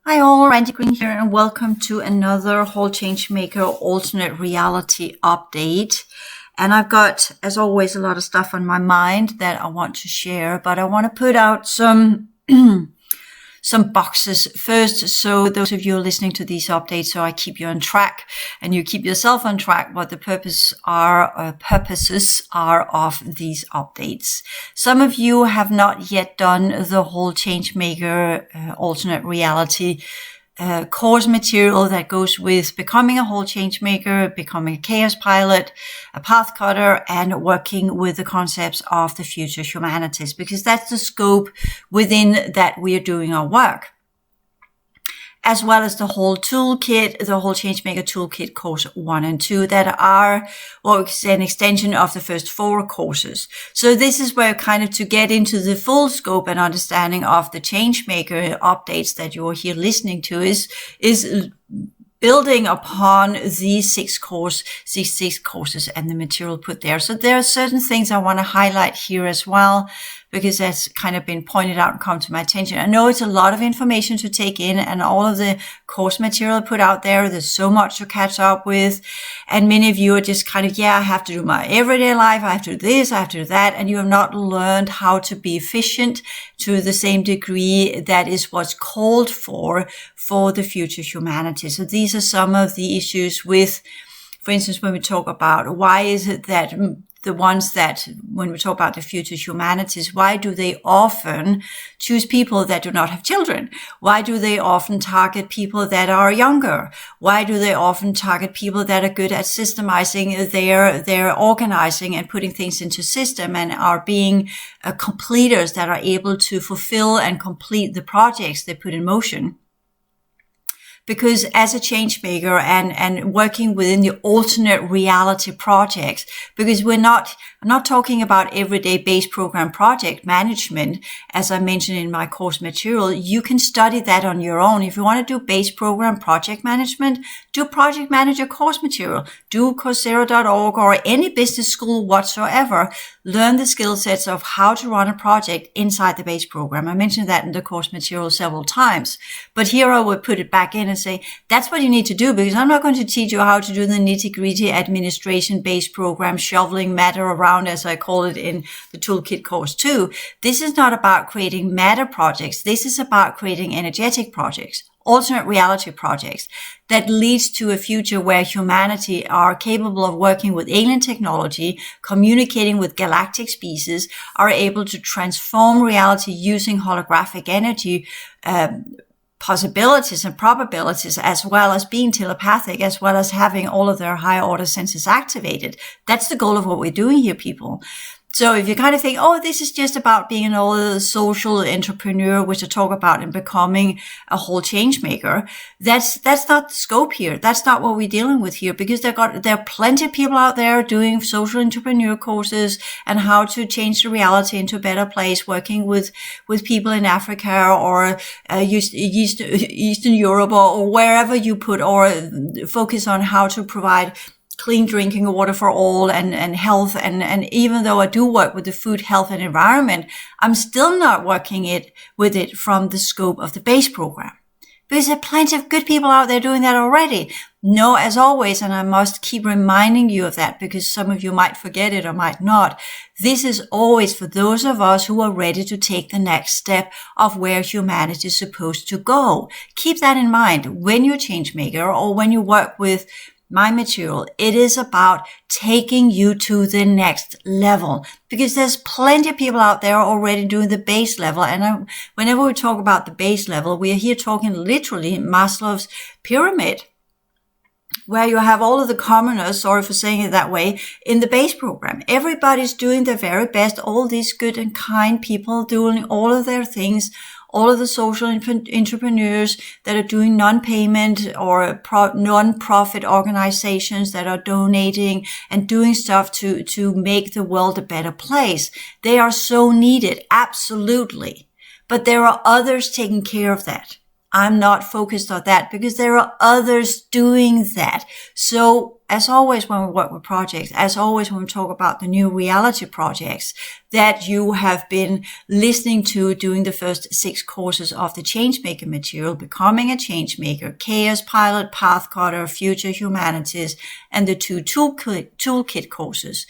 Hi all, Randi here and welcome to another HAL CHMAR alternate reality update. And I've got, as always, a lot of stuff on my mind that I want to share, but I want to put out some boxes first. So those of you listening to these updates, so I keep you on track and you keep yourself on track what the purposes are of these updates. Some of you have not yet done the HAL CHMAR alternate reality course material that goes with becoming a HAL CHMAR, becoming a chaos pilot, a path cutter, and working with the concepts of the future humanities, because that's the scope within that we are doing our work. As well as the whole toolkit, the HAL CHMAR toolkit course 1 and 2 that are an extension of the first 4 courses. So this is where kind of to get into the full scope and understanding of the CHMAR updates that you're here listening to is building upon these 6 courses and the material put there. So there are certain things I want to highlight here as well, because that's kind of been pointed out and come to my attention. I know it's a lot of information to take in and all of the course material put out there. There's so much to catch up with. And many of you are just kind of, I have to do my everyday life. I have to do this, I have to do that. And you have not learned how to be efficient to the same degree that is what's called for the future humanity. So these are some of the issues with, for instance, when we talk about why is it that the ones that, when we talk about the future humanities, why do they often choose people that do not have children? Why do they often target people that are younger? Why do they often target people that are good at systemizing their organizing and putting things into system and are being completers that are able to fulfill and complete the projects they put in motion? Because as a change maker and working within the alternate reality projects, because I'm not talking about everyday base program project management, as I mentioned in my course material. You can study that on your own. If you want to do base program project management, do project manager course material, do Coursera.org or any business school whatsoever. Learn the skill sets of how to run a project inside the base program. I mentioned that in the course material several times, but here I would put it back in and say, that's what you need to do, because I'm not going to teach you how to do the nitty-gritty administration-based program, shoveling matter around, as I call it in the toolkit course 2. This is not about creating matter projects. This is about creating energetic projects, alternate reality projects that leads to a future where humanity are capable of working with alien technology, communicating with galactic species, are able to transform reality using holographic energy, possibilities and probabilities, as well as being telepathic, as well as having all of their higher order senses activated. That's the goal of what we're doing here, people. So if you kind of think, this is just about being an old social entrepreneur, which I talk about in becoming a HAL change maker, that's not the scope here. That's not what we're dealing with here, because there are plenty of people out there doing social entrepreneur courses and how to change the reality into a better place, working with people in Africa or Eastern Europe or wherever you put, or focus on how to provide clean drinking water for all and health. And even though I do work with the food, health and environment, I'm still not working with it from the scope of the base program. Because there are plenty of good people out there doing that already. No, as always, and I must keep reminding you of that because some of you might forget it or might not. This is always for those of us who are ready to take the next step of where humanity is supposed to go. Keep that in mind when you're a change maker or when you work with my material. It is about taking you to the next level, because there's plenty of people out there already doing the base level. And whenever we talk about the base level, we are here talking literally Maslow's pyramid, where you have all of the commoners, sorry for saying it that way, in the base program. Everybody's doing their very best. All these good and kind people doing all of their things. All of the social entrepreneurs that are doing non-payment or non-profit organizations that are donating and doing stuff to make the world a better place. They are so needed, absolutely. But there are others taking care of that. I'm not focused on that because there are others doing that. So as always, when we work with projects, as always, when we talk about the new reality projects that you have been listening to during the first 6 courses of the Changemaker material, Becoming a Changemaker, Chaos Pilot, Path Cutter, Future Humanities, and the 2 toolkit courses,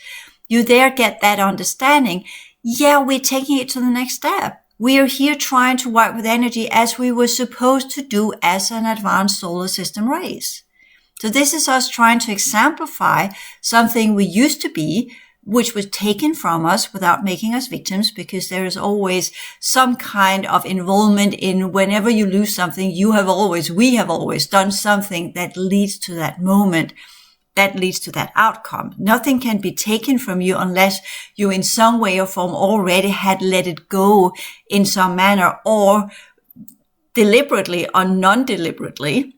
you there get that understanding. Yeah, we're taking it to the next step. We are here trying to work with energy as we were supposed to do as an advanced solar system race. So this is us trying to exemplify something we used to be, which was taken from us without making us victims, because there is always some kind of involvement in whenever you lose something, we have always done something that leads to that moment, that leads to that outcome. Nothing can be taken from you unless you in some way or form already had let it go in some manner, or deliberately or non-deliberately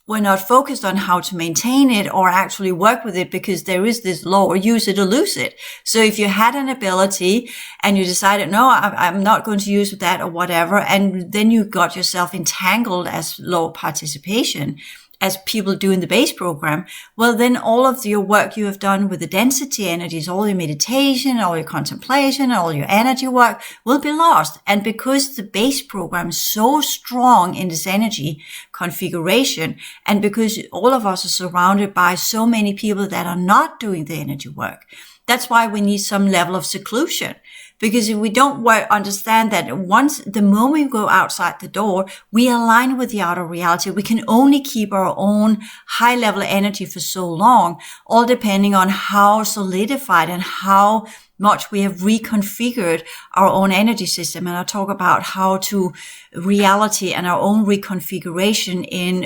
we're not focused on how to maintain it or actually work with it, because there is this law, or use it or lose it. So if you had an ability and you decided, no, I'm not going to use that or whatever, and then you got yourself entangled as low participation, as people do in the base program, well, then all of your work you have done with the density energies, all your meditation, all your contemplation, all your energy work will be lost. And because the base program is so strong in this energy configuration, and because all of us are surrounded by so many people that are not doing the energy work, that's why we need some level of seclusion. Because if we don't understand that the moment we go outside the door, we align with the outer reality. We can only keep our own high level energy for so long, all depending on how solidified and how much we have reconfigured our own energy system. And I'll talk about how to reality and our own reconfiguration in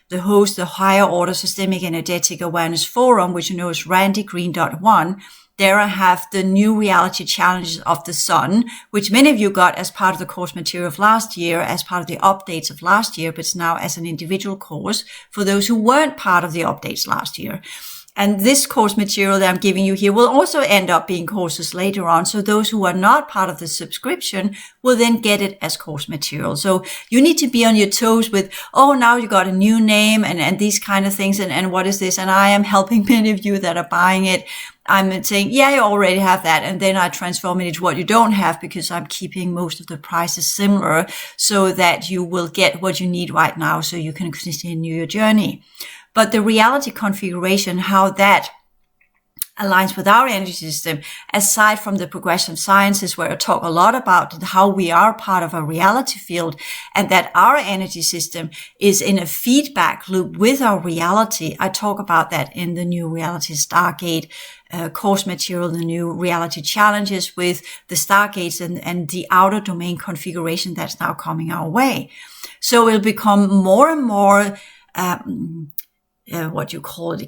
the Higher Order Systemic Energetic Awareness Forum, which you know is Randi.1. There I have the new reality challenges of the sun, which many of you got as part of the course material of last year, as part of the updates of last year, but it's now as an individual course for those who weren't part of the updates last year. And this course material that I'm giving you here will also end up being courses later on. So those who are not part of the subscription will then get it as course material. So you need to be on your toes with, oh, now you got a new name and these kind of things. And what is this? And I am helping many of you that are buying it. I'm saying, yeah, you already have that. And then I transform it into what you don't have, because I'm keeping most of the prices similar so that you will get what you need right now so you can continue your journey. But the reality configuration, how that aligns with our energy system, aside from the progressive sciences, where I talk a lot about how we are part of a reality field and that our energy system is in a feedback loop with our reality. I talk about that in the new reality Stargate course material, the new reality challenges with the Stargates and the outer domain configuration that's now coming our way. So it'll become more and more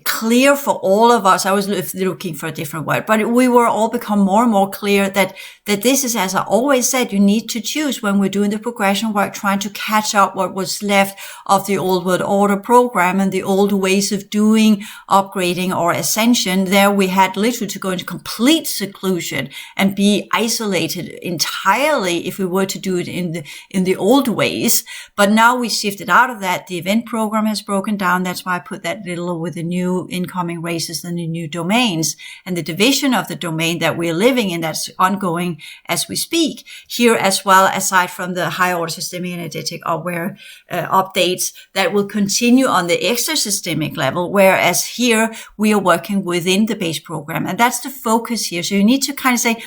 clear for all of us. I was looking for a different word, but we were all become more and more clear that this is, as I always said, you need to choose when we're doing the progression work, trying to catch up what was left of the old world order program and the old ways of doing upgrading or ascension. There we had literally to go into complete seclusion and be isolated entirely if we were to do it in the old ways. But now we shifted out of that. The event program has broken down. That's why I put that little with the new incoming races and the new domains and the division of the domain that we're living in, that's ongoing as we speak here as well, aside from the high order systemic energetic aware updates that will continue on the extra systemic level, whereas here we are working within the base program, and that's the focus here. So you need to kind of say,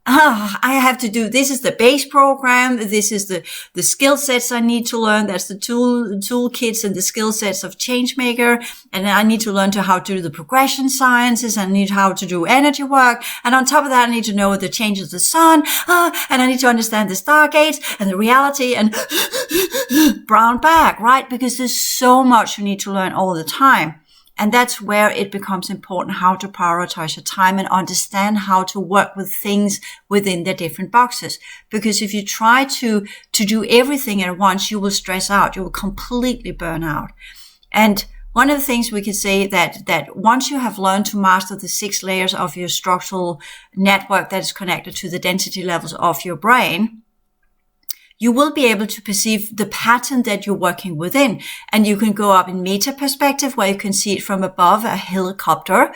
I have to do, this is the base program. This is the skill sets I need to learn. That's the toolkits and the skill sets of Changemaker. And I need to learn how to do the progression sciences. I need how to do energy work. And on top of that, I need to know the changes of the sun. And I need to understand the stargates and the reality and brown bag, right? Because there's so much you need to learn all the time. And that's where it becomes important how to prioritize your time and understand how to work with things within the different boxes. Because if you try to do everything at once, you will stress out. You will completely burn out. And one of the things we can say that once you have learned to master the 6 layers of your structural network that is connected to the density levels of your brain, you will be able to perceive the pattern that you're working within. And you can go up in meta perspective where you can see it from above, a helicopter,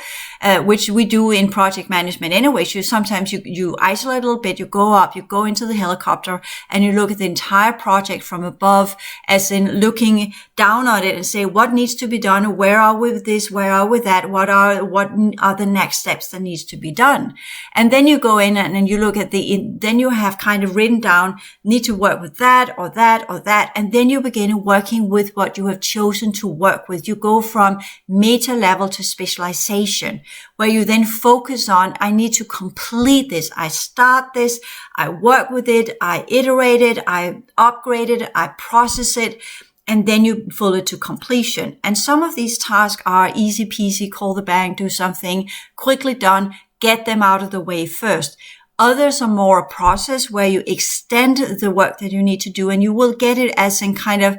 which we do in project management anyway. So sometimes you isolate a little bit, you go up, you go into the helicopter and you look at the entire project from above, as in looking down on it and say, what needs to be done? Where are we with this? Where are we with that? What are the next steps that needs to be done? And then you go in and you look at then you have kind of written down, need to work with that or that or that. And then you begin working with what you have chosen to work with. You go from meta level to specialization, where you then focus on, I need to complete this. I start this, I work with it, I iterate it, I upgrade it, I process it, and then you follow it to completion. And some of these tasks are easy peasy, call the bank, do something, quickly done, get them out of the way first. Others are more a process where you extend the work that you need to do, and you will get it as in kind of,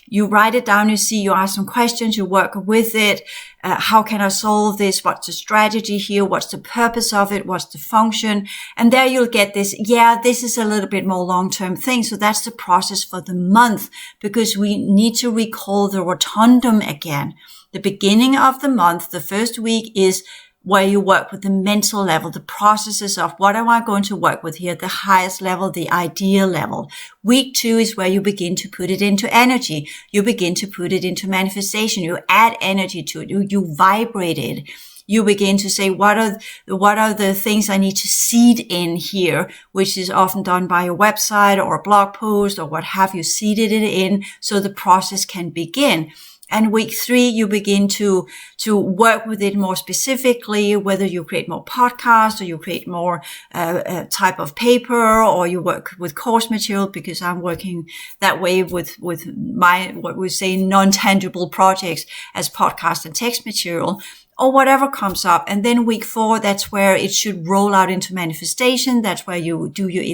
you write it down, you ask some questions, you work with it. How can I solve this? What's the strategy here? What's the purpose of it? What's the function? And there you'll get this. Yeah, this is a little bit more long-term thing. So that's the process for the month, because we need to recall the rotundum again. The beginning of the month, the first week, is where you work with the mental level, the processes of what am I going to work with here, the highest level, the ideal level. Week 2 is where you begin to put it into energy. You begin to put it into manifestation. You add energy to it. You vibrate it. You begin to say, what are the things I need to seed in here, which is often done by a website or a blog post or what have you, seeded it in so the process can begin. And week 3, you begin to work with it more specifically, whether you create more podcasts or you create more type of paper, or you work with course material, because I'm working that way with my, what we say, non-tangible projects as podcast and text material, or whatever comes up. And then week 4, that's where it should roll out into manifestation. That's where you do your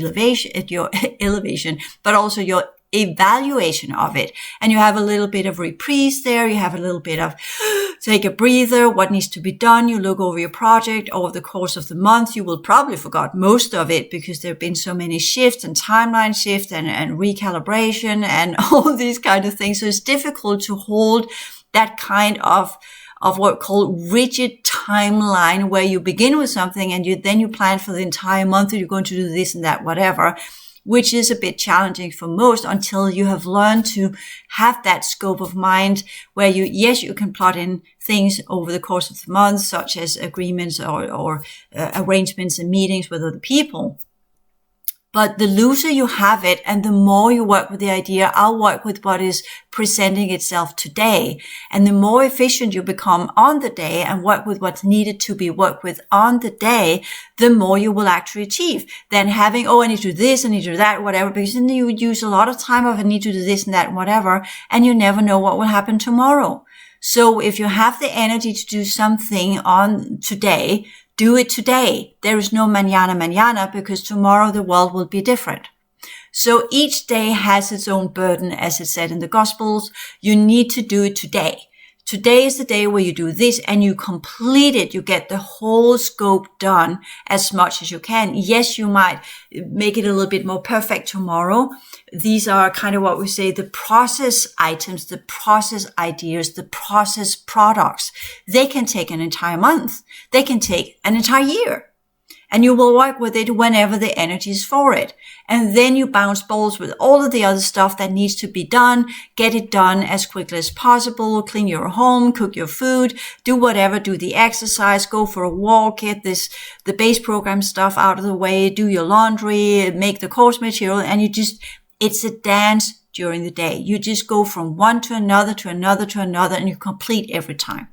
elevation, but also your evaluation of it. And you have a little bit of reprise there. You have a little bit of take a breather. What needs to be done? You look over your project over the course of the month. You will probably forgot most of it because there have been so many shifts and timeline shifts and recalibration and all these kind of things. So it's difficult to hold that kind of what we call rigid timeline, where you begin with something and then you plan for the entire month, or you're going to do this and that, whatever, which is a bit challenging for most until you have learned to have that scope of mind where you can plot in things over the course of the month, such as agreements or arrangements and meetings with other people. But the looser you have it and the more you work with the idea, I'll work with what is presenting itself today. And the more efficient you become on the day and work with what's needed to be worked with on the day, the more you will actually achieve than having, I need to do this, I need to do that, whatever, because then you would use a lot of time of I need to do this and that and whatever, and you never know what will happen tomorrow. So if you have the energy to do something on today, do it today. There is no mañana, because tomorrow the world will be different. So each day has its own burden, as it said in the Gospels. You need to do it today. Today is the day where you do this and you complete it. You get the whole scope done as much as you can. Yes, you might make it a little bit more perfect tomorrow. These are kind of what we say, the process items, the process ideas, the process products. They can take an entire month. They can take an entire year. And you will work with it whenever the energy is for it. And then you bounce balls with all of the other stuff that needs to be done. Get it done as quickly as possible. Clean your home, cook your food, do whatever, do the exercise, go for a walk, get the base program stuff out of the way, do your laundry, make the course material, and it's a dance during the day. You just go from one to another, to another, to another, and you complete every time.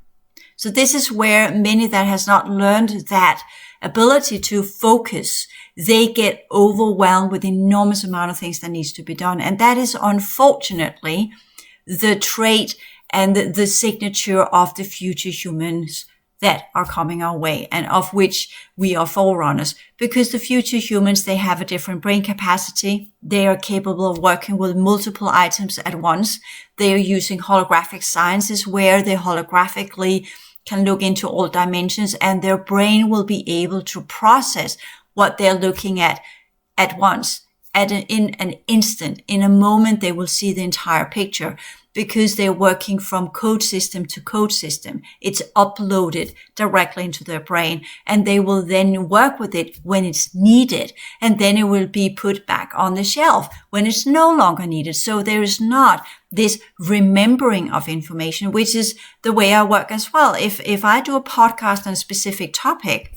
So this is where many that has not learned that ability to focus, they get overwhelmed with enormous amount of things that needs to be done. And that is unfortunately the trait and the signature of the future humans that are coming our way, and of which we are forerunners, because the future humans, they have a different brain capacity. They are capable of working with multiple items at once. They are using holographic sciences where they holographically can look into all dimensions, and their brain will be able to process what they're looking at once in an instant, in a moment, they will see the entire picture because they're working from code system to code system. It's uploaded directly into their brain, and they will then work with it when it's needed. And then it will be put back on the shelf when it's no longer needed. So there is not this remembering of information, which is the way I work as well. If I do a podcast on a specific topic,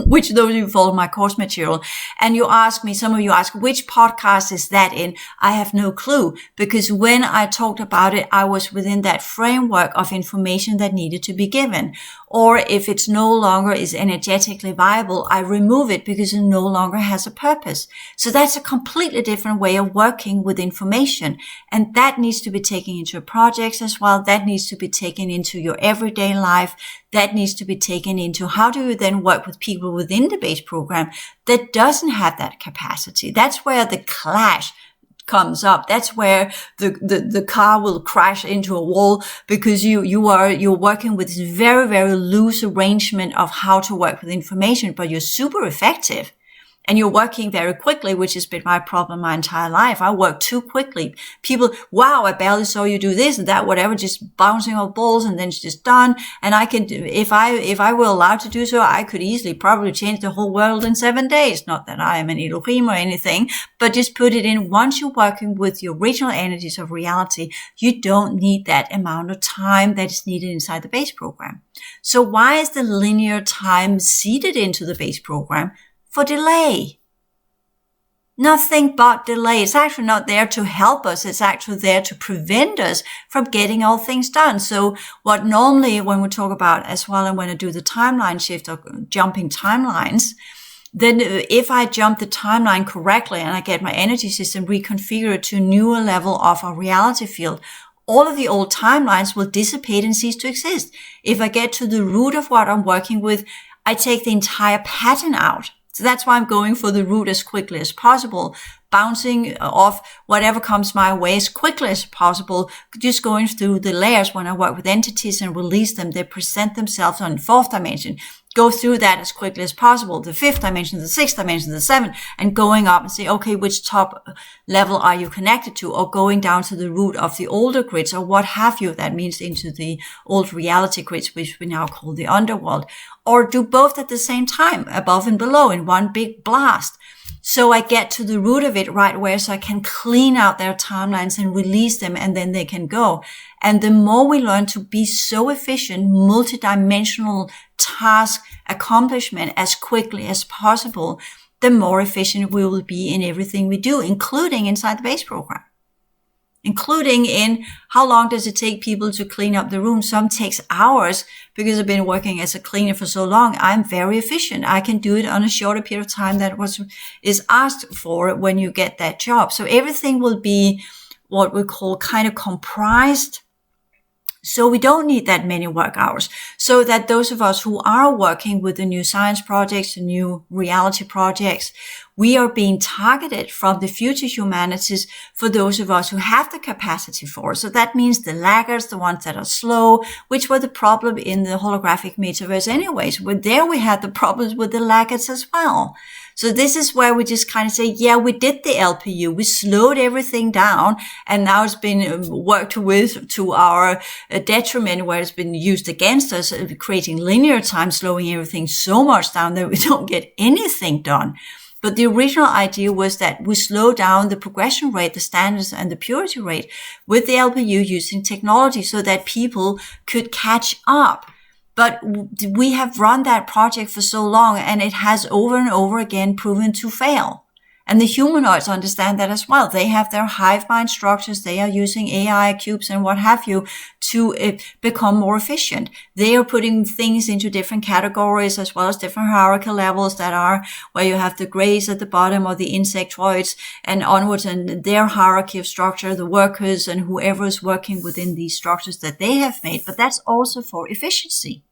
which those of you follow my course material, and you ask me, some of you ask, which podcast is that in? I have no clue, because when I talked about it, I was within that framework of information that needed to be given. Or if it's no longer is energetically viable, I remove it because it no longer has a purpose. So that's a completely different way of working with information. And that needs to be taken into projects as well. That needs to be taken into your everyday life. That needs to be taken into how do you then work with people within the base program that doesn't have that capacity. That's where the clash comes up. That's where the car will crash into a wall, because you're working with this very, very loose arrangement of how to work with information, but you're super effective. And you're working very quickly, which has been my problem my entire life. I work too quickly. People, wow, I barely saw you do this and that, whatever, just bouncing off balls, and then it's just done. And I can, if I were allowed to do so, I could easily probably change the whole world in 7 days. Not that I am an Elohim or anything, but just put it in. Once you're working with your original energies of reality, you don't need that amount of time that is needed inside the base program. So why is the linear time seeded into the base program? For delay. Nothing but delay. It's actually not there to help us. It's actually there to prevent us from getting all things done. So what normally when we talk about as well, and when I do the timeline shift or jumping timelines, then if I jump the timeline correctly and I get my energy system reconfigured to a newer level of our reality field, all of the old timelines will dissipate and cease to exist. If I get to the root of what I'm working with, I take the entire pattern out. So that's why I'm going for the root as quickly as possible, bouncing off whatever comes my way as quickly as possible, just going through the layers. When I work with entities and release them, they present themselves on the fourth dimension. Go through that as quickly as possible, the fifth dimension, the sixth dimension, the seventh, and going up and say, okay, which top level are you connected to? Or going down to the root of the older grids or what have you. That means into the old reality grids, which we now call the underworld. Or do both at the same time, above and below in one big blast. So I get to the root of it right where, so I can clean out their timelines and release them, and then they can go. And the more we learn to be so efficient, multidimensional task accomplishment as quickly as possible, the more efficient we will be in everything we do, including inside the base program. Including in how long does it take people to clean up the room? Some takes hours. Because I've been working as a cleaner for so long, I'm very efficient. I can do it on a shorter period of time than is asked for when you get that job. So everything will be what we call kind of comprised. So we don't need that many work hours. So that those of us who are working with the new science projects, the new reality projects, we are being targeted from the future humanities for those of us who have the capacity for it. So that means the laggards, the ones that are slow, which were the problem in the holographic metaverse anyways. But there we had the problems with the laggards as well. So this is where we just kind of say, yeah, we did the LPU. We slowed everything down, and now it's been worked with to our detriment, where it's been used against us, creating linear time, slowing everything so much down that we don't get anything done. But the original idea was that we slow down the progression rate, the standards, and the purity rate with the LPU using technology so that people could catch up. But we have run that project for so long, and it has over and over again proven to fail. And the humanoids understand that as well. They have their hive mind structures. They are using AI cubes and what have you to become more efficient. They are putting things into different categories as well as different hierarchical levels that are where you have the grays at the bottom or the insectoids and onwards, and their hierarchy of structure, the workers and whoever is working within these structures that they have made. But that's also for efficiency.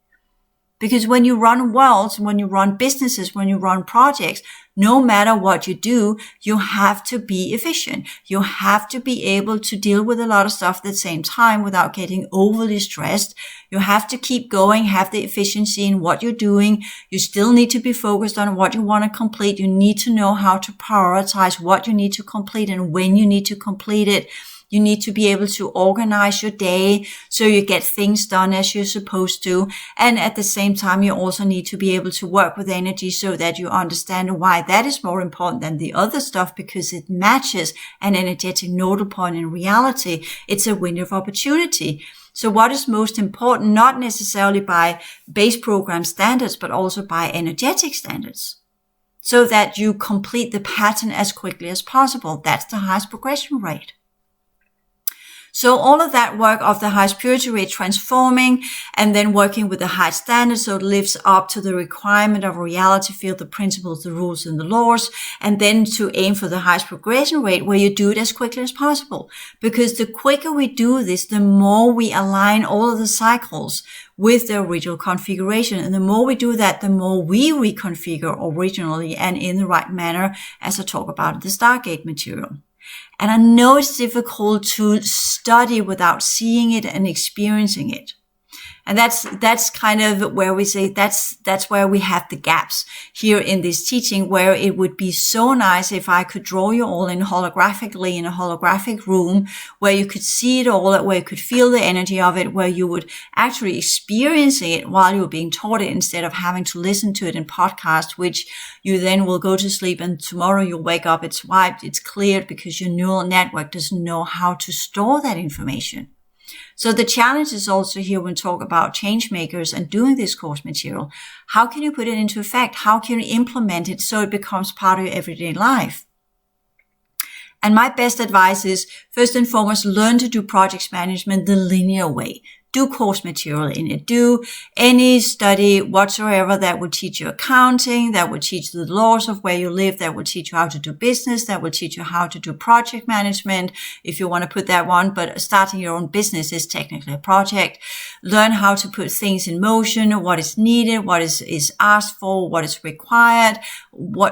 Because when you run worlds, when you run businesses, when you run projects, no matter what you do, you have to be efficient. You have to be able to deal with a lot of stuff at the same time without getting overly stressed. You have to keep going, have the efficiency in what you're doing. You still need to be focused on what you want to complete. You need to know how to prioritize what you need to complete and when you need to complete it. You need to be able to organize your day so you get things done as you're supposed to. And at the same time, you also need to be able to work with energy so that you understand why that is more important than the other stuff, because it matches an energetic nodal point in reality. It's a window of opportunity. So what is most important, not necessarily by base program standards, but also by energetic standards, so that you complete the pattern as quickly as possible. That's the highest progression rate. So all of that work of the highest purity rate, transforming and then working with the high standards so it lives up to the requirement of a reality field, the principles, the rules, and the laws, and then to aim for the highest progression rate where you do it as quickly as possible. Because the quicker we do this, the more we align all of the cycles with the original configuration. And the more we do that, the more we reconfigure originally and in the right manner, as I talk about the Stargate material. And I know it's difficult to study without seeing it and experiencing it. And that's kind of where we say that's where we have the gaps here in this teaching, where it would be so nice if I could draw you all in holographically in a holographic room where you could see it all, where you could feel the energy of it, where you would actually experience it while you're being taught it instead of having to listen to it in podcast, which you then will go to sleep and tomorrow you'll wake up, it's wiped, it's cleared because your neural network doesn't know how to store that information. So the challenge is also here when we talk about change makers and doing this course material. How can you put it into effect? How can you implement it so it becomes part of your everyday life? And my best advice is, first and foremost, learn to do project management the linear way. Do course material in it. Do any study whatsoever that will teach you accounting, that will teach the laws of where you live, that will teach you how to do business, that will teach you how to do project management, if you want to put that one. But starting your own business is technically a project. Learn how to put things in motion, what is needed, what is asked for, what is required,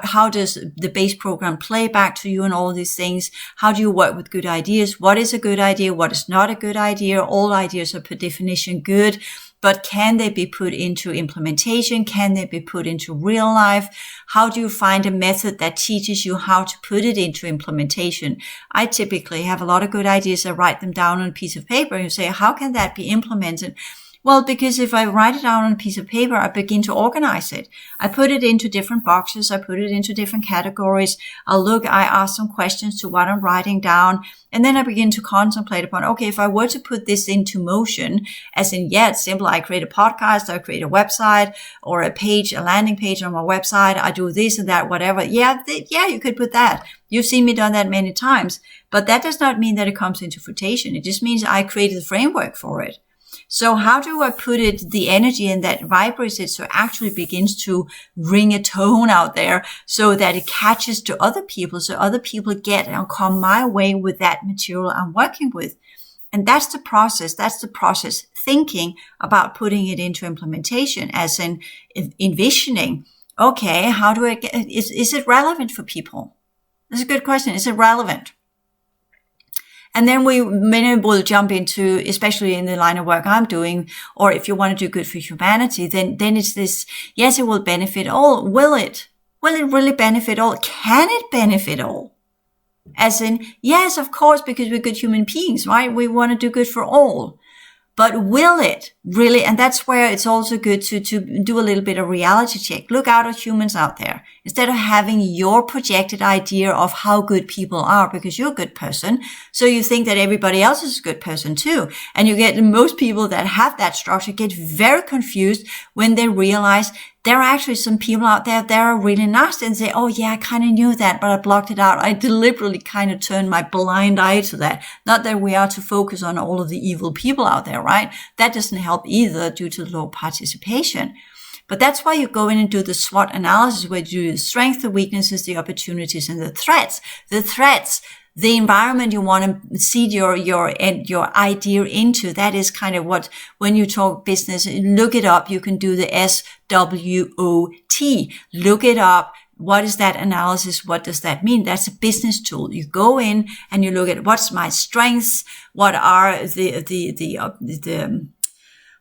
how does the base program play back to you and all these things. How do you work with good ideas? What is a good idea? What is not a good idea? All ideas are per definition good, but can they be put into implementation? Can they be put into real life? How do you find a method that teaches you how to put it into implementation? I typically have a lot of good ideas. I write them down on a piece of paper and say, how can that be implemented? Well, because if I write it down on a piece of paper, I begin to organize it. I put it into different boxes. I put it into different categories. I ask some questions to what I'm writing down. And then I begin to contemplate upon, okay, if I were to put this into motion, as in, yeah, it's simple. I create a podcast, I create a website or a landing page on my website. I do this and that, whatever. Yeah, you could put that. You've seen me done that many times, but that does not mean that it comes into fruition. It just means I created the framework for it. So how do I put it, the energy in that vibrates it so it actually begins to ring a tone out there so that it catches to other people, so other people get and come my way with that material I'm working with. And that's the process. That's the process thinking about putting it into implementation, as in envisioning, okay, how do I get, is it relevant for people? That's a good question. Is it relevant? And then many will jump into, especially in the line of work I'm doing, or if you want to do good for humanity, then it's this, yes, it will benefit all. Will it? Will it really benefit all? Can it benefit all? As in, yes, of course, because we're good human beings, right? We want to do good for all. But will it really? And that's where it's also good to do a little bit of reality check. Look out at humans out there. Instead of having your projected idea of how good people are, because you're a good person, so you think that everybody else is a good person too. And you get most people that have that structure get very confused when they realize there are actually some people out there that are really nasty and say, oh yeah, I kind of knew that, but I blocked it out. I deliberately kind of turned my blind eye to that. Not that we are to focus on all of the evil people out there, right? That doesn't help either due to low participation. But that's why you go in and do the SWOT analysis, where you do the strengths, the weaknesses, the opportunities, and the threats. The environment you want to seed your idea into. That is kind of what, when you talk business, look it up. You can do the SWOT. Look it up. What is that analysis? What does that mean? That's a business tool. You go in and you look at what's my strengths, what are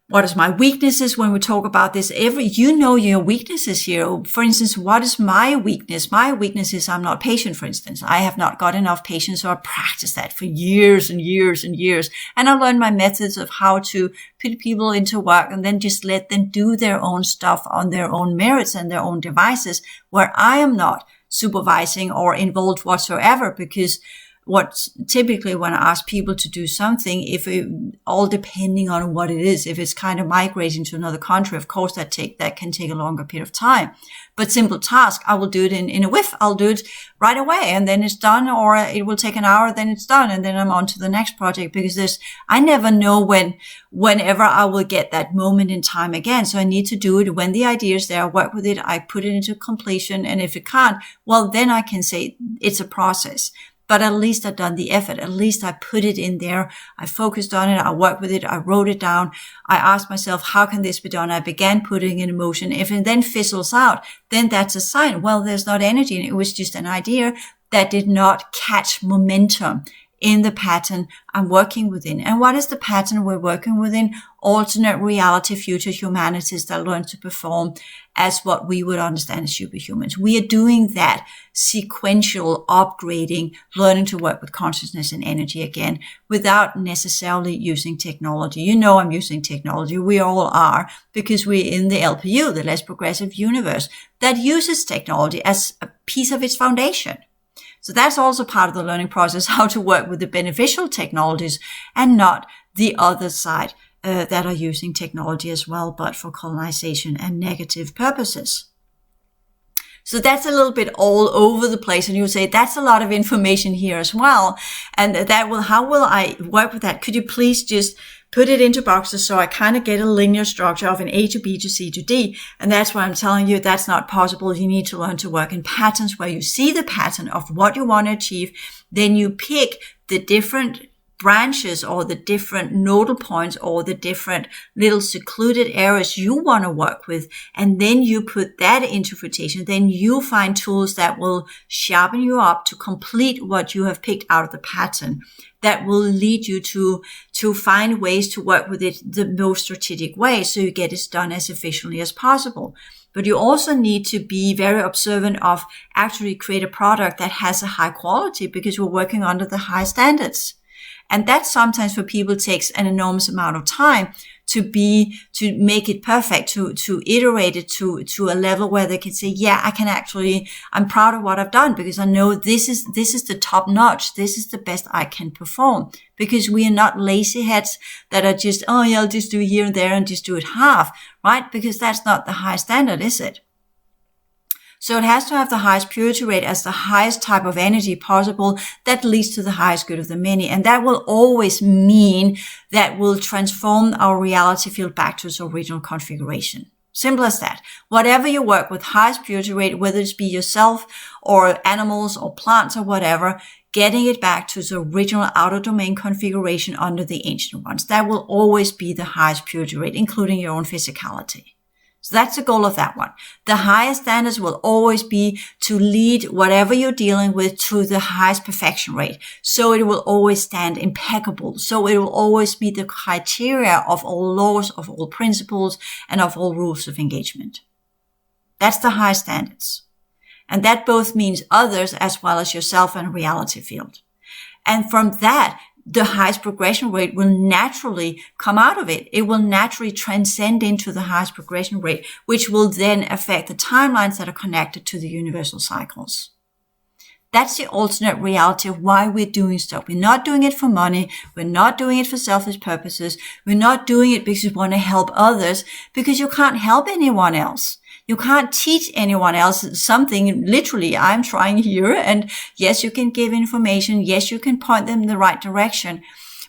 what is my weaknesses when we talk about this? You know your weaknesses here. For instance, what is my weakness? My weakness is I'm not patient, for instance. I have not got enough patience, so I practiced that for years and years and years. And I learned my methods of how to put people into work and then just let them do their own stuff on their own merits and their own devices, where I am not supervising or involved whatsoever, because what typically when I ask people to do something, all depending on what it is, if it's kind of migrating to another country, of course that can take a longer period of time. But simple task, I will do it in a whiff. I'll do it right away and then it's done, or it will take an hour, then it's done, and then I'm on to the next project, because I never know whenever I will get that moment in time again. So I need to do it when the idea is there, I work with it, I put it into completion. And if it can't, well, then I can say it's a process. But at least I've done the effort. At least I put it in there. I focused on it. I worked with it. I wrote it down. I asked myself, how can this be done? I began putting it in motion. If it then fizzles out, then that's a sign. Well, there's not energy. And it was just an idea that did not catch momentum in the pattern I'm working within. And what is the pattern we're working within? Alternate reality, future humanities that learn to perform as what we would understand as superhumans. We are doing that sequential upgrading, learning to work with consciousness and energy again, without necessarily using technology. You know I'm using technology. We all are, because we're in the LPU, the less progressive universe, that uses technology as a piece of its foundation. So that's also part of the learning process, how to work with the beneficial technologies and not the other side that are using technology as well, but for colonization and negative purposes. So that's a little bit all over the place. And you would say, that's a lot of information here as well. And how will I work with that? Could you please just put it into boxes so I kind of get a linear structure of an A to B to C to D? And that's why I'm telling you that's not possible. You need to learn to work in patterns where you see the pattern of what you want to achieve. Then you pick the different branches or the different nodal points or the different little secluded areas you want to work with. And then you put that into rotation. Then you find tools that will sharpen you up to complete what you have picked out of the pattern, that will lead you to find ways to work with it the most strategic way, so you get it done as efficiently as possible. But you also need to be very observant of actually create a product that has a high quality, because we're working under the high standards. And that sometimes for people takes an enormous amount of time to make it perfect, to iterate it to a level where they can say, yeah, I'm proud of what I've done, because I know this is the top notch. This is the best I can perform, because we are not lazy heads that are just, oh yeah, I'll just do it here and there and just do it half, right? Because that's not the high standard, is it? So it has to have the highest purity rate as the highest type of energy possible that leads to the highest good of the many. And that will always mean that we'll transform our reality field back to its original configuration. Simple as that. Whatever you work with, highest purity rate, whether it's be yourself or animals or plants or whatever, getting it back to its original outer domain configuration under the ancient ones. That will always be the highest purity rate, including your own physicality. So that's the goal of that one. The highest standards will always be to lead whatever you're dealing with to the highest perfection rate. So it will always stand impeccable. So it will always be the criteria of all laws, of all principles, and of all rules of engagement. That's the high standards. And that both means others as well as yourself and reality field. And from that, the highest progression rate will naturally come out of it. It will naturally transcend into the highest progression rate, which will then affect the timelines that are connected to the universal cycles. That's the alternate reality of why we're doing stuff. We're not doing it for money. We're not doing it for selfish purposes. We're not doing it because we want to help others, because you can't help anyone else. You can't teach anyone else something. Literally, I'm trying here. And yes, you can give information. Yes, you can point them in the right direction.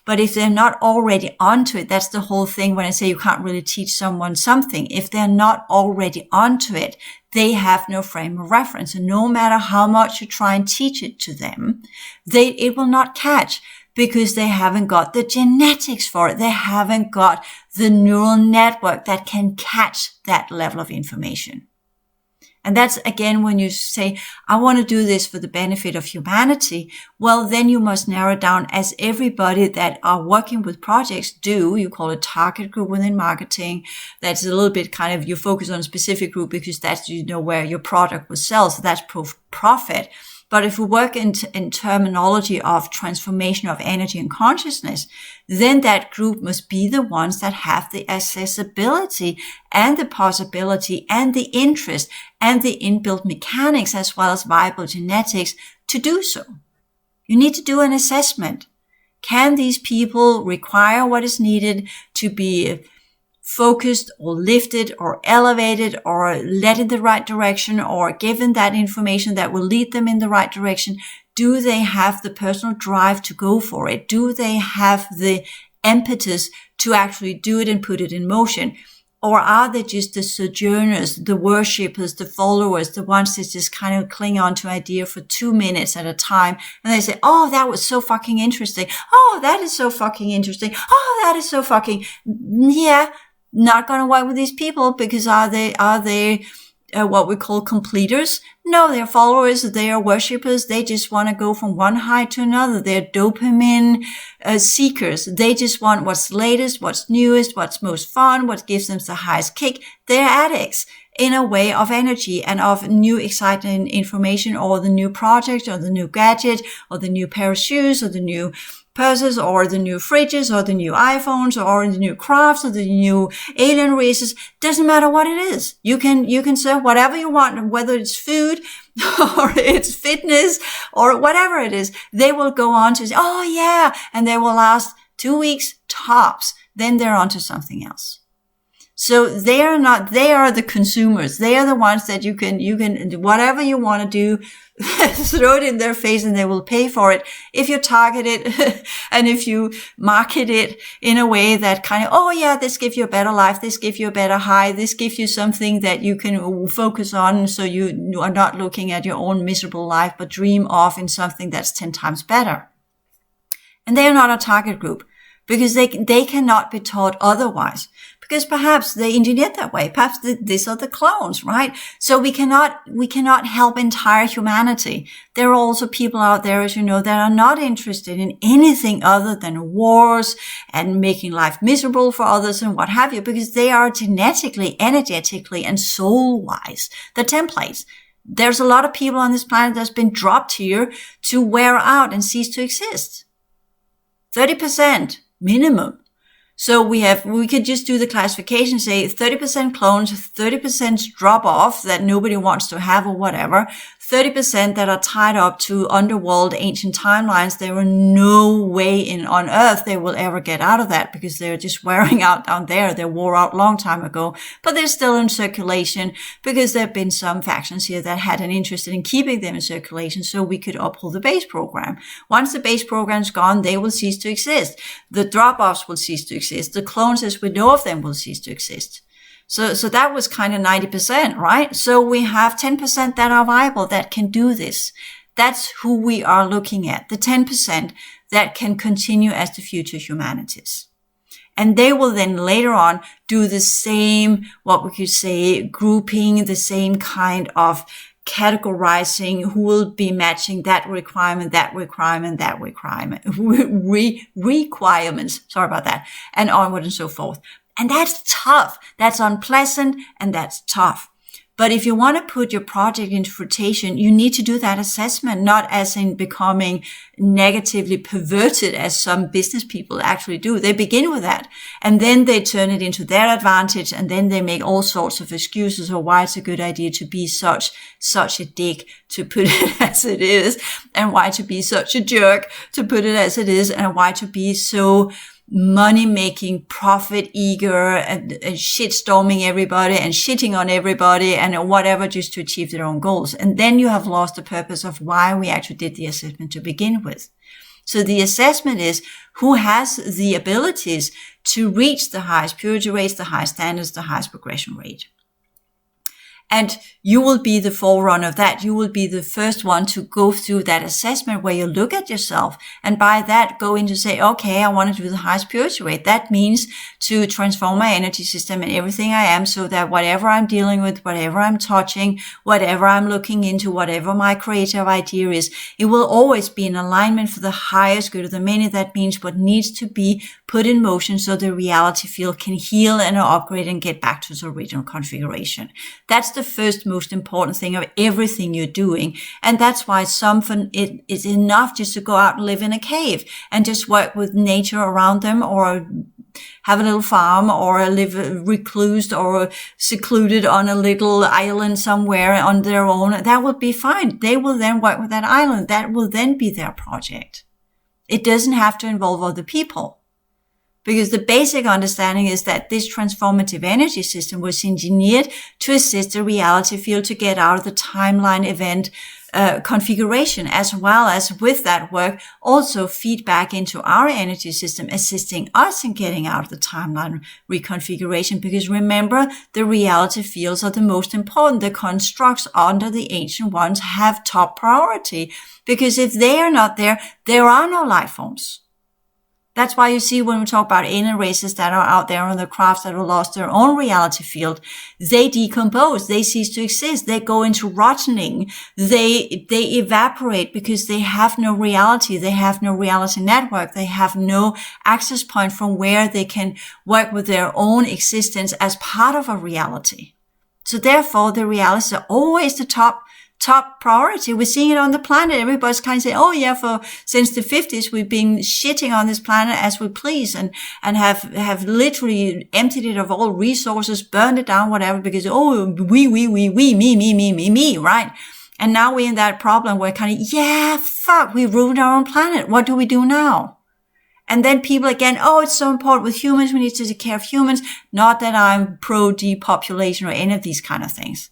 But if they're not already onto it, that's the whole thing when I say you can't really teach someone something. If they're not already onto it, they have no frame of reference. And no matter how much you try and teach it to them, it will not catch, because they haven't got the genetics for it. They haven't got the neural network that can catch that level of information. And that's, again, when you say, I want to do this for the benefit of humanity, well, then you must narrow down, as everybody that are working with projects do. You call it target group within marketing. That's a little bit kind of, you focus on a specific group because that's, where your product will sell. So that's profit. But if we work in terminology of transformation of energy and consciousness, then that group must be the ones that have the accessibility and the possibility and the interest and the inbuilt mechanics as well as viable genetics to do so. You need to do an assessment. Can these people require what is needed to be focused or lifted or elevated or led in the right direction or given that information that will lead them in the right direction? Do they have the personal drive to go for it? Do they have the impetus to actually do it and put it in motion? Or are they just the sojourners, the worshippers, the followers, the ones that just kind of cling on to an idea for 2 minutes at a time? And they say, oh, that was so fucking interesting. Oh, that is so fucking interesting. Oh, that is so fucking, yeah. Not going to work with these people because are they what we call completers? No, they're followers. They are worshippers. They just want to go from one high to another. They're dopamine seekers. They just want what's latest, what's newest, what's most fun, what gives them the highest kick. They're addicts in a way of energy and of new exciting information or the new project or the new gadget or the new pair of shoes or the new purses or the new fridges or the new iPhones or the new crafts or the new alien races. Doesn't matter what it is. You can serve whatever you want, whether it's food or it's fitness or whatever it is. They will go on to say, oh yeah, and they will last 2 weeks tops. Then they're on to something else. So they are the consumers. They are the ones that you can, whatever you want to do, throw it in their face and they will pay for it. If you target it and if you market it in a way that kind of, oh yeah, this gives you a better life. This gives you a better high. This gives you something that you can focus on. So you are not looking at your own miserable life, but dream of in something that's 10 times better. And they are not a target group because they cannot be taught otherwise. Because perhaps they engineered that way. Perhaps these are the clones, right? So we cannot help entire humanity. There are also people out there, as you know, that are not interested in anything other than wars and making life miserable for others and what have you, because they are genetically, energetically, and soul-wise the templates. There's a lot of people on this planet that's been dropped here to wear out and cease to exist. 30% minimum. So we could just do the classification, say 30% clones, 30% drop off that nobody wants to have or whatever, 30% that are tied up to underworld ancient timelines. There are no way on earth they will ever get out of that because they're just wearing out down there. They wore out long time ago, but they're still in circulation because there have been some factions here that had an interest in keeping them in circulation so we could uphold the base program. Once the base program's gone, they will cease to exist. The drop-offs will cease to exist. The clones as we know of them will cease to exist. So that was kind of 90%, right? So we have 10% that are viable that can do this. That's who we are looking at. The 10% that can continue as the future humanities. And they will then later on do the same, what we could say, grouping, the same kind of categorizing, who will be matching that requirement, requirements, sorry about that, and onward and so forth. And that's tough. That's unpleasant and that's tough. But if you want to put your project into rotation, you need to do that assessment, not as in becoming negatively perverted as some business people actually do. They begin with that and then they turn it into their advantage and then they make all sorts of excuses or why it's a good idea to be such a dick, to put it as it is, and why to be such a jerk, to put it as it is, and why to be so money-making, profit-eager, and shitstorming everybody and shitting on everybody and whatever just to achieve their own goals. And then you have lost the purpose of why we actually did the assessment to begin with. So the assessment is who has the abilities to reach the highest purity rates, the highest standards, the highest progression rate. And you will be the forerunner of that. You will be the first one to go through that assessment where you look at yourself. And by that, go in to say, okay, I want to do the highest purity rate. That means to transform my energy system and everything I am so that whatever I'm dealing with, whatever I'm touching, whatever I'm looking into, whatever my creative idea is, it will always be in alignment for the highest good of the many. That means what needs to be put in motion so the reality field can heal and upgrade and get back to its original configuration. That's the first most important thing of everything you're doing. And that's why it is enough just to go out and live in a cave and just work with nature around them, or have a little farm, or live reclused or secluded on a little island somewhere on their own. That would be fine. They will then work with that island. That will then be their project. It doesn't have to involve other people. Because the basic understanding is that this transformative energy system was engineered to assist the reality field to get out of the timeline event configuration, as well as with that work also feed back into our energy system, assisting us in getting out of the timeline reconfiguration. Because remember, the reality fields are the most important. The constructs under the ancient ones have top priority, because if they are not there, there are no life forms. That's why you see when we talk about alien races that are out there on the crafts that have lost their own reality field, they decompose, they cease to exist, they go into rotting, they evaporate because they have no reality, they have no reality network, they have no access point from where they can work with their own existence as part of a reality. So therefore, the realities are always the top priority. We're seeing it on the planet. Everybody's kind of saying, oh yeah, since the 50s, we've been shitting on this planet as we please and have literally emptied it of all resources, burned it down, whatever, because, oh, we, me, right? And now we're in that problem where kind of, yeah, fuck, we ruined our own planet. What do we do now? And then people again, oh, it's so important with humans. We need to take care of humans. Not that I'm pro depopulation or any of these kind of things.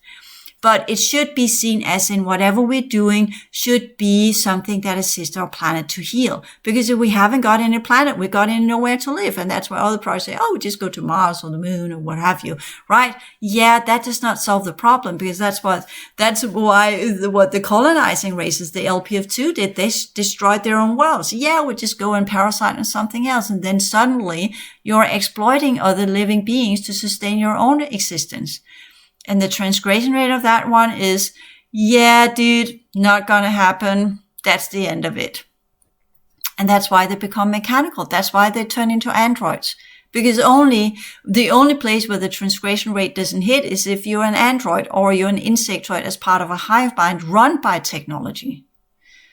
But it should be seen as in whatever we're doing should be something that assists our planet to heal. Because if we haven't got any planet, we've got nowhere to live. And that's why other projects say, oh, just go to Mars or the moon or what have you, right? Yeah, that does not solve the problem, because that's why what the colonizing races, the LPF2 did. They destroyed their own worlds. Yeah, we just go and parasite on something else. And then suddenly you're exploiting other living beings to sustain your own existence. And the transgression rate of that one is, yeah, dude, not gonna happen. That's the end of it. And that's why they become mechanical. That's why they turn into androids. Because the only place where the transgression rate doesn't hit is if you're an android or you're an insectoid as part of a hive mind run by technology.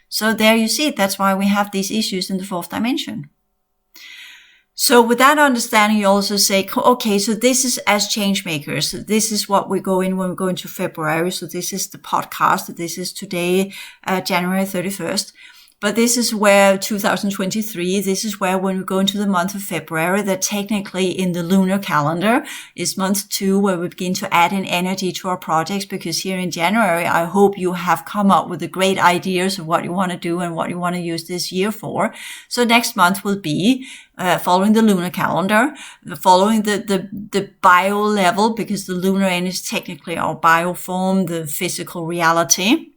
So there you see it. That's why we have these issues in the fourth dimension. So with that understanding, you also say, okay, so this is as change makers. This is what we go in when we go into February. So this is the podcast. This is today, January 31st. But this is where 2023, this is where when we go into the month of February, that technically in the lunar calendar is month 2, where we begin to add in energy to our projects. Because here in January, I hope you have come up with the great ideas of what you want to do and what you want to use this year for. So next month will be following the lunar calendar, following the bio level, because the lunar end is technically our bio form, the physical reality.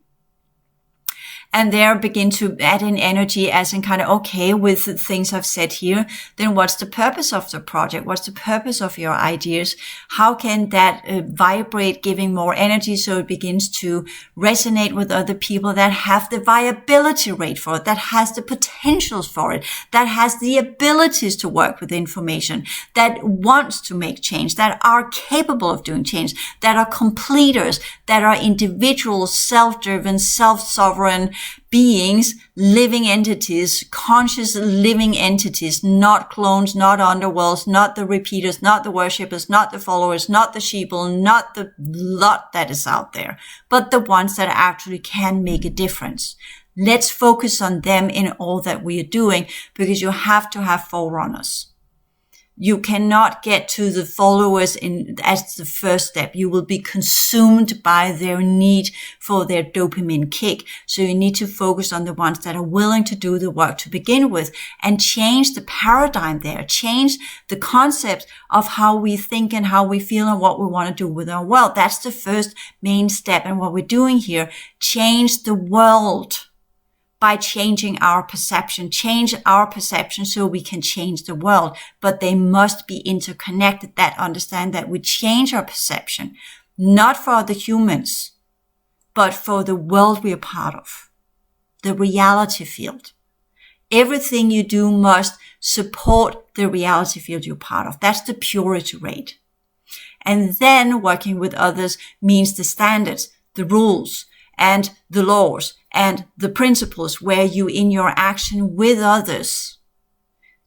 And there begin to add in energy as in kind of, okay, with the things I've said here, then what's the purpose of the project? What's the purpose of your ideas? How can that vibrate, giving more energy so it begins to resonate with other people that have the viability rate for it, that has the potentials for it, that has the abilities to work with information, that wants to make change, that are capable of doing change, that are completers, that are individual, self-driven, self-sovereign beings, living entities, conscious living entities, not clones, not underworlds, not the repeaters, not the worshippers, not the followers, not the sheeple, not the lot that is out there, but the ones that actually can make a difference. Let's focus on them in all that we are doing, because you have to have forerunners. You cannot get to the followers as the first step. You will be consumed by their need for their dopamine kick. So you need to focus on the ones that are willing to do the work to begin with and change the paradigm there, change the concept of how we think and how we feel and what we want to do with our world. That's the first main step. And what we're doing here, change the world by changing our perception. Change our perception so we can change the world. But they must be interconnected, that understand that we change our perception, not for other humans, but for the world we are part of, the reality field. Everything you do must support the reality field you're part of. That's the purity rate. And then working with others means the standards, the rules, and the laws and the principles where you, in your action with others,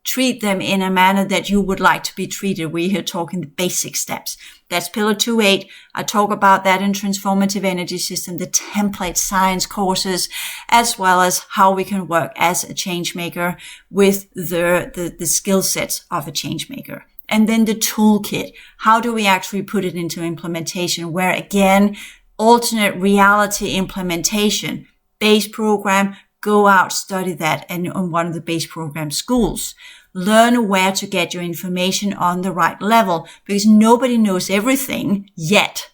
treat them in a manner that you would like to be treated. We're here talking the basic steps. That's Pillar 2.8. I talk about that in Transformative Energy System, the template science courses, as well as how we can work as a change maker with the skill sets of a change maker. And then the toolkit. How do we actually put it into implementation? Where again, alternate reality implementation, base program, go out, study that and on one of the base program schools. Learn where to get your information on the right level, because nobody knows everything yet.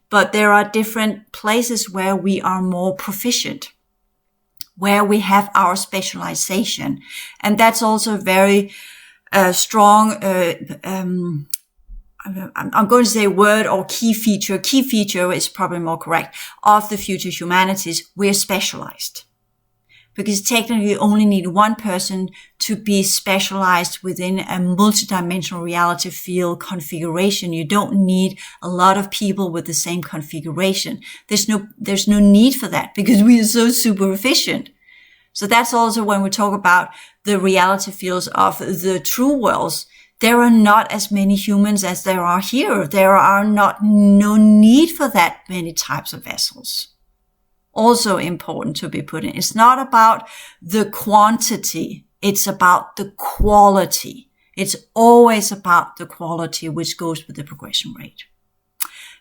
But there are different places where we are more proficient, where we have our specialization. And that's also very strong, I'm going to say word or key feature. Key feature is probably more correct of the future humanities. We're specialized because technically you only need one person to be specialized within a multidimensional reality field configuration. You don't need a lot of people with the same configuration. There's no need for that because we are so super efficient. So that's also when we talk about the reality fields of the true worlds. There are not as many humans as there are here. There are no need for that many types of vessels. Also important to be put in. It's not about the quantity. It's about the quality. It's always about the quality, which goes with the progression rate.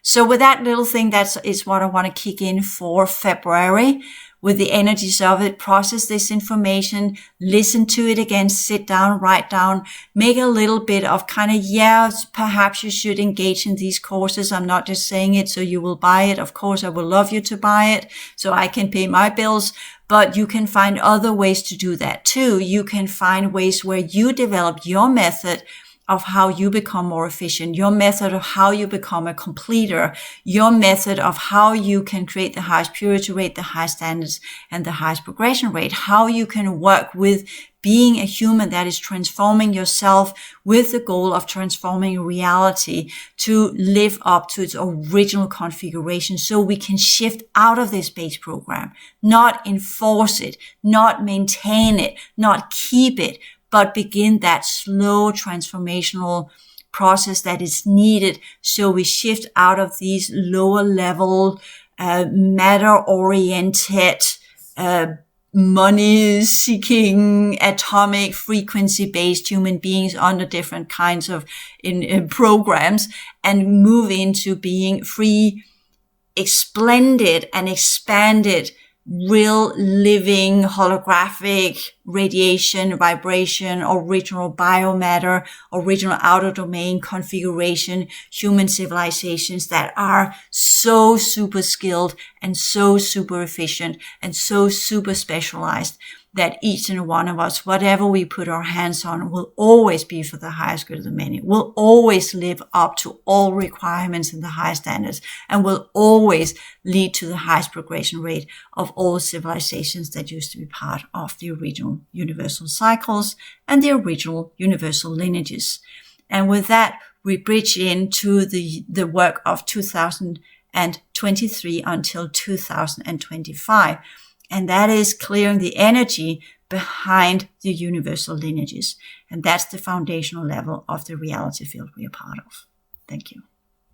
So with that little thing, is what I want to kick in for February. With the energies of it, process this information, listen to it again, sit down, write down, make a little bit of kind of, perhaps you should engage in these courses. I'm not just saying it so you will buy it. Of course, I would love you to buy it so I can pay my bills, but you can find other ways to do that too. You can find ways where you develop your method of how you become more efficient, your method of how you become a completer, your method of how you can create the highest purity rate, the highest standards, and the highest progression rate, how you can work with being a human that is transforming yourself with the goal of transforming reality to live up to its original configuration so we can shift out of this base program, not enforce it, not maintain it, not keep it, but begin that slow transformational process that is needed so we shift out of these lower level, matter-oriented, money-seeking, atomic, frequency-based human beings under different kinds of programs and move into being free, splendid, and expanded real living holographic radiation, vibration, original biomatter, original outer domain configuration, human civilizations that are so super skilled and so super efficient and so super specialized that each and one of us, whatever we put our hands on, will always be for the highest good of the many, will always live up to all requirements and the highest standards, and will always lead to the highest progression rate of all civilizations that used to be part of the original universal cycles and the original universal lineages. And with that, we bridge into the work of 2023 until 2025. And that is clearing the energy behind the universal lineages. And that's the foundational level of the reality field we are part of. Thank you.